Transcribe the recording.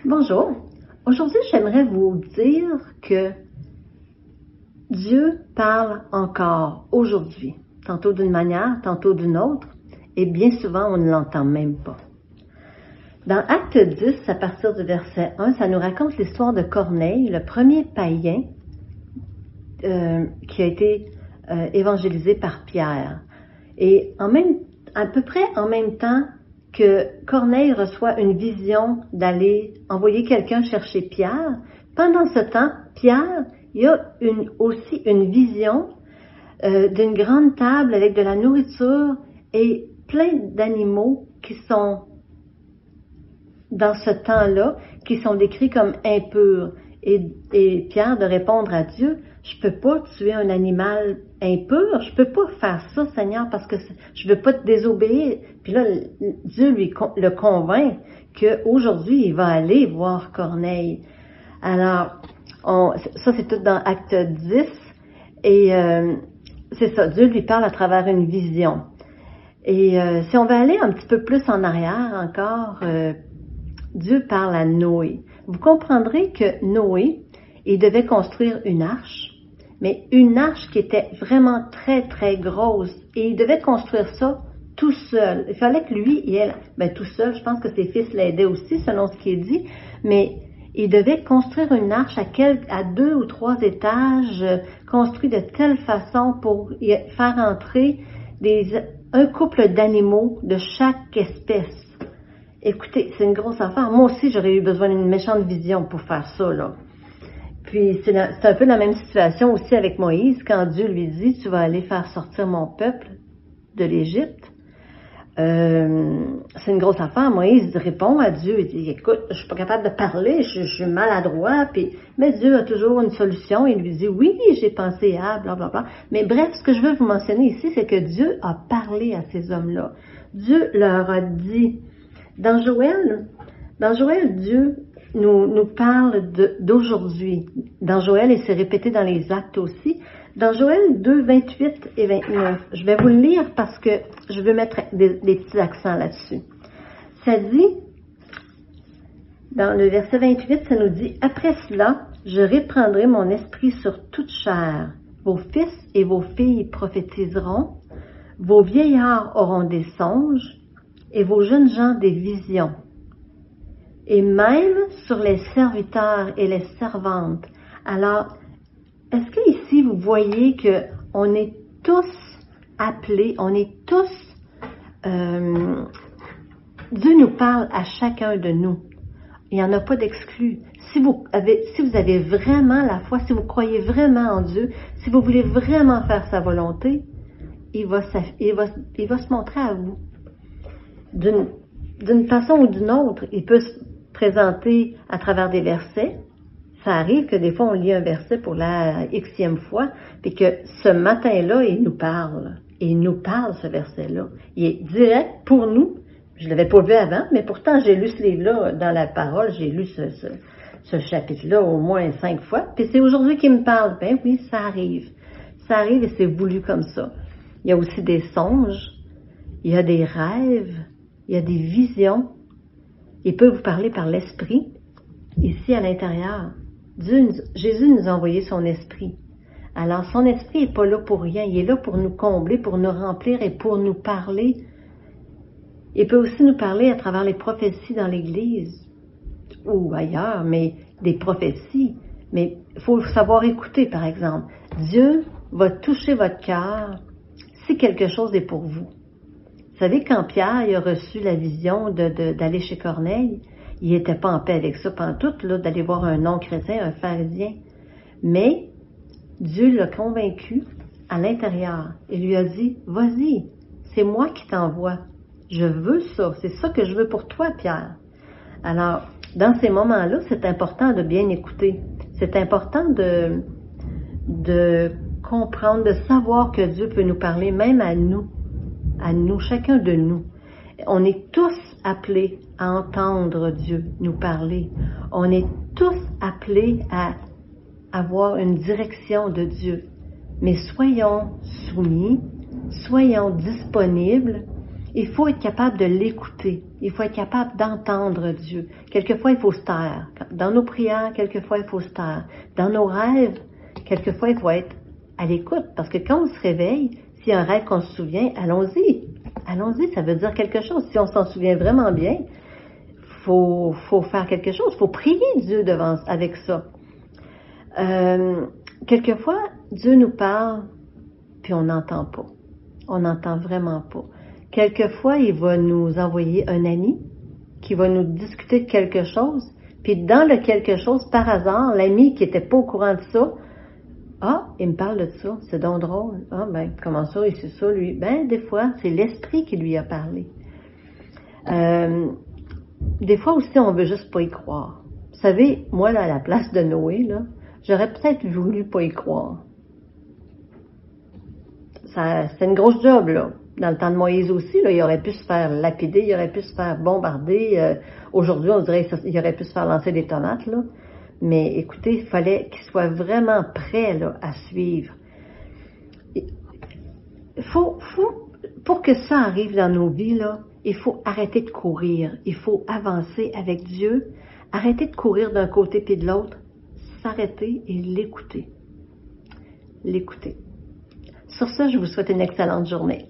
Bonjour. Aujourd'hui, j'aimerais vous dire que Dieu parle encore aujourd'hui, tantôt d'une manière, tantôt d'une autre, et bien souvent, on ne l'entend même pas. Dans Acte 10, à partir du verset 1, ça nous raconte l'histoire de Corneille, le premier païen qui a été évangélisé par Pierre. Et à peu près en même temps que Corneille reçoit une vision d'aller envoyer quelqu'un chercher Pierre, pendant ce temps, Pierre, il y a aussi une vision d'une grande table avec de la nourriture et plein d'animaux qui sont dans ce temps-là, qui sont décrits comme impurs. Et Pierre de répondre à Dieu, je peux pas tuer un animal impur, je peux pas faire ça, Seigneur, parce que je veux pas te désobéir. Puis là, Dieu le convainc qu'aujourd'hui, il va aller voir Corneille. Alors, ça c'est tout dans Acte 10, et c'est ça, Dieu lui parle à travers une vision. Et si on veut aller un petit peu plus en arrière encore, Dieu parle à Noé. Vous comprendrez que Noé, il devait construire une arche, mais une arche qui était vraiment très, très grosse. Et il devait construire ça tout seul. Il fallait que lui, tout seul, je pense que ses fils l'aidaient aussi, selon ce qui est dit, mais il devait construire une arche à 2 ou 3 étages, construit de telle façon pour y faire entrer un couple d'animaux de chaque espèce. Écoutez, c'est une grosse affaire. Moi aussi, j'aurais eu besoin d'une méchante vision pour faire ça, là. Puis, c'est un peu la même situation aussi avec Moïse, quand Dieu lui dit, tu vas aller faire sortir mon peuple de l'Égypte. C'est une grosse affaire. Moïse répond à Dieu, il dit, écoute, je suis pas capable de parler, je suis maladroit, mais Dieu a toujours une solution. Il lui dit, oui, j'ai pensé à, blablabla. Mais bref, ce que je veux vous mentionner ici, c'est que Dieu a parlé à ces hommes-là. Dieu leur a dit. Dans Joël, Dieu nous parle d'aujourd'hui. Dans Joël, et c'est répété dans les Actes aussi. Dans Joël 2, 28 et 29, je vais vous le lire parce que je veux mettre des petits accents là-dessus. Ça dit, dans le verset 28, ça nous dit, « Après cela, je répandrai mon esprit sur toute chair. Vos fils et vos filles prophétiseront, vos vieillards auront des songes, et vos jeunes gens des visions. Et même sur les serviteurs et les servantes. » Alors, est-ce que ici vous voyez que on est tous appelés, Dieu nous parle à chacun de nous. Il n'y en a pas d'exclus. Si vous avez vraiment la foi, si vous croyez vraiment en Dieu, si vous voulez vraiment faire sa volonté, il va se montrer à vous. D'une façon ou d'une autre, il peut se présenter à travers des versets. Ça arrive que des fois, on lit un verset pour la xème fois, puis que ce matin-là, il nous parle. Et il nous parle, ce verset-là. Il est direct pour nous. Je ne l'avais pas vu avant, mais pourtant, j'ai lu ce livre-là dans la parole. J'ai lu ce chapitre-là au moins 5 fois. Puis c'est aujourd'hui qu'il me parle. Ben oui, ça arrive. Ça arrive et c'est voulu comme ça. Il y a aussi des songes. Il y a des rêves. Il y a des visions. Il peut vous parler par l'esprit, ici à l'intérieur. Jésus nous a envoyé son esprit. Alors, son esprit n'est pas là pour rien. Il est là pour nous combler, pour nous remplir et pour nous parler. Il peut aussi nous parler à travers les prophéties dans l'Église ou ailleurs, mais des prophéties. Mais il faut savoir écouter, par exemple. Dieu va toucher votre cœur si quelque chose est pour vous. Vous savez, quand Pierre il a reçu la vision d'aller chez Corneille, il n'était pas en paix avec ça pantoute, là, d'aller voir un non-chrétien, un pharisien. Mais Dieu l'a convaincu à l'intérieur et lui a dit, vas-y, c'est moi qui t'envoie. Je veux ça, c'est ça que je veux pour toi, Pierre. Alors, dans ces moments-là, c'est important de bien écouter. C'est important de comprendre, de savoir que Dieu peut nous parler, même à nous, chacun de nous. On est tous appelés à entendre Dieu nous parler. On est tous appelés à avoir une direction de Dieu. Mais soyons soumis, soyons disponibles Il faut être capable de l'écouter. Il faut être capable d'entendre Dieu. Quelquefois, il faut se taire. Dans nos prières, quelquefois, il faut se taire. Dans nos rêves, quelquefois, il faut être à l'écoute. Parce que quand on se réveille, s'il y a un rêve qu'on se souvient, allons-y. Allons-y, ça veut dire quelque chose. Si on s'en souvient vraiment bien, faut faire quelque chose. Faut prier Dieu avec ça. Quelquefois, Dieu nous parle, puis on n'entend pas. On n'entend vraiment pas. Quelquefois, il va nous envoyer un ami qui va nous discuter de quelque chose, puis dans le quelque chose, par hasard, l'ami qui n'était pas au courant de ça, ah, il me parle de ça, c'est donc drôle. Ah, ben, comment ça, et c'est ça, lui? Ben, des fois, c'est l'esprit qui lui a parlé. Des fois aussi, on veut juste pas y croire. Vous savez, moi, là, à la place de Noé, là, j'aurais peut-être voulu pas y croire. C'est une grosse job, là. Dans le temps de Moïse aussi, là, il aurait pu se faire lapider, il aurait pu se faire bombarder. Aujourd'hui, on dirait qu'il aurait pu se faire lancer des tomates, là. Mais écoutez, il fallait qu'il soit vraiment prêt, là, à suivre. Pour que ça arrive dans nos vies, là, il faut arrêter de courir. Il faut avancer avec Dieu, arrêter de courir d'un côté puis de l'autre, s'arrêter et l'écouter. L'écouter. Sur ce, je vous souhaite une excellente journée.